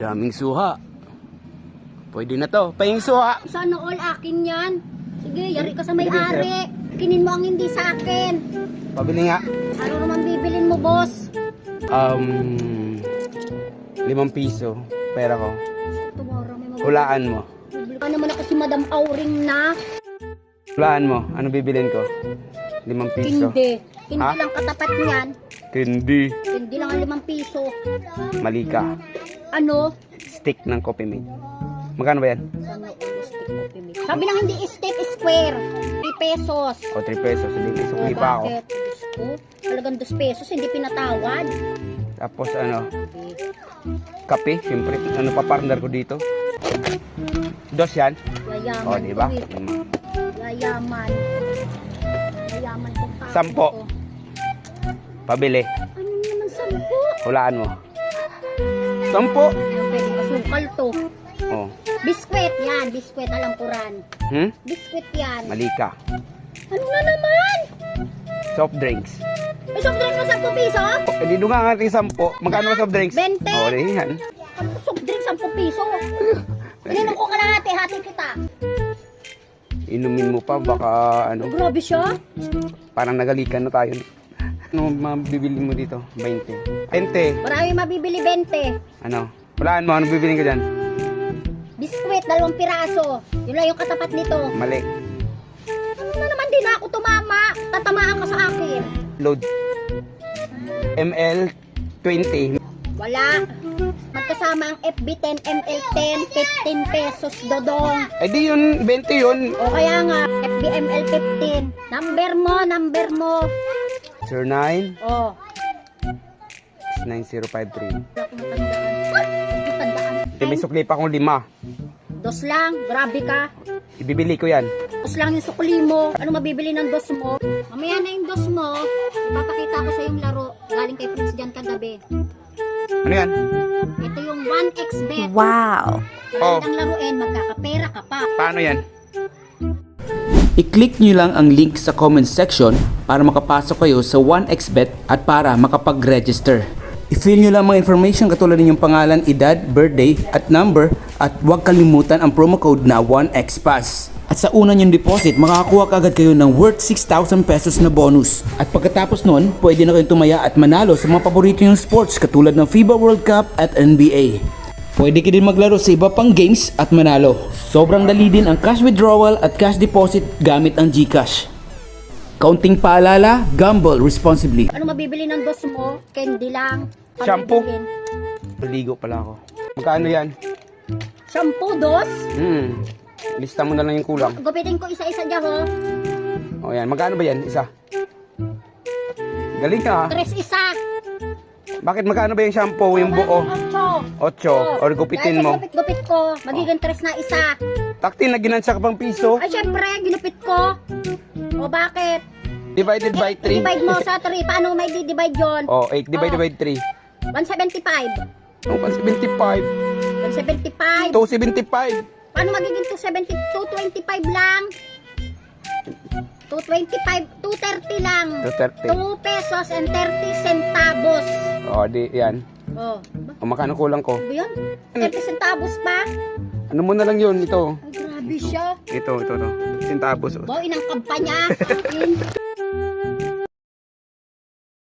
Daming suha. Pwede na to. Pahing suha. Sana all akin yan. Sige, yari ka sa may-ari. Kinin mo ang hindi sa akin. Pabili nga. Ano naman bibilin mo, boss? 5 piso. Pera ko. Tumara, may mag- Hulaan mo. Bibili ka naman ako si Madam Auring na. Hulaan mo. Ano bibilin ko? 5 piso. Hindi. Hindi Ha? lang katapat niyan. Hindi. Hindi lang ang 5 piso. Mali ka. Ano? Stick ng Coffee Mate. Magkano ba yan? Sana all stick coffee mix. Sabi lang hindi stick, square. 3 pesos. O 3 pesos. Hindi. Oh, Sukli pa ako. bakit? Diyos ko. Talagang 2 pesos, hindi pinatawad. Tapos ano? Okay. Kape. Siyempre. Ano pa partner ko dito? Dos yan. Yayaman O diba? ko eh. Yayaman. Yayaman kong tao. 10. Pabili. Ano naman 10? Hulaan mo. 10. Ano pwedeng kasukal to? Oh. Biskwit yan. Biskwit, alam ko ran. Biskwit yan. Mali ka. Ano na naman? Soft drinks. May soft drink mo 10 piso? Hindi nga nga natin 10. Magkano ba soft drinks? 20. O, yan. Ano soft drink 10 piso? Ininom ko kalahati, hati kita. Inumin mo pa, baka ano, Grabe siya. parang nagalikan na tayo. Ano mabibili mo dito? 20. 20. Marami mabibili 20. Ano? Walaan mo, ano bibili ka dyan? Biskwit, 2 piraso. Yun lang yung katapat nito. Mali. Ano na naman din ako tumama? Tatamaan ka sa akin. Load. ML 20. Wala. Magkasama ang FB10, ML10, 15 pesos dodong. Eh di yun, 20 yun. O kaya nga, FB ML15. Number mo. 09 O. 9053. Wala akong matandaan. Hindi, may sukli pa akong 5. 2 lang, grabe ka. Ibibili ko yan. 2 lang yung sukli mo. Ano mabibili ng 2 mo? Mamaya na yung 2 mo. Ipapakita ko sa yung laro. Galing kay Prince dyan kagabi. Ano yan? Ito yung 1xbet. Wow! Oh. Magandang laruin, magkakapera ka pa. Paano yan? I-click nyo lang ang link sa comment section para makapasok kayo sa 1xbet at para makapag-register. I-fill nyo lang mga information katulad ninyong pangalan, edad, birthday at number at huwag kalimutan ang promo code na 1xpass. At sa una nyong deposit, makakakuha kaagad kayo ng worth 6,000 pesos na bonus. At pagkatapos nun, pwede na kayong tumaya at manalo sa mga paborito nyong sports katulad ng FIBA World Cup at NBA. Pwede ka din maglaro sa iba pang games at manalo. Sobrang dali din ang cash withdrawal at cash deposit gamit ang GCash. Kaunting paalala, gamble responsibly. Ano mabibili ng 2 mo? Candy lang. Ano Shampoo. bibilin? Maligo pala ako. Magkano yan? Shampoo, 2? Lista mo na lang yung kulang. Gupitin ko isa-isa dyan, ho. O yan, magkano ba yan? Isa. Galing ka ha. 3 isa. Bakit magkano ba yung shampoo, yung buo? 8. 8, or gupitin mo. Gupit ko. Magiging 3 na isa. Takti na ginansya ka pang piso. Ay, syempre, ginupit ko. O, bakit? Divided by 3. Divide mo sa 3. Paano may divide yun? Oh, 8 divided Oh. by 3. 175. Oh, 175. 175. 275. Paano magiging 270? 225 lang. 225. 230 lang. 230. 2 pesos and 30 centavos. Oh, di yan. Oh, O, magkano kulang ko? ano ba yun? 30 centavos pa? Ano mo na lang yun? Ito. Ay, grabe siya. Ito. Centavos. Bo, inang kampanya.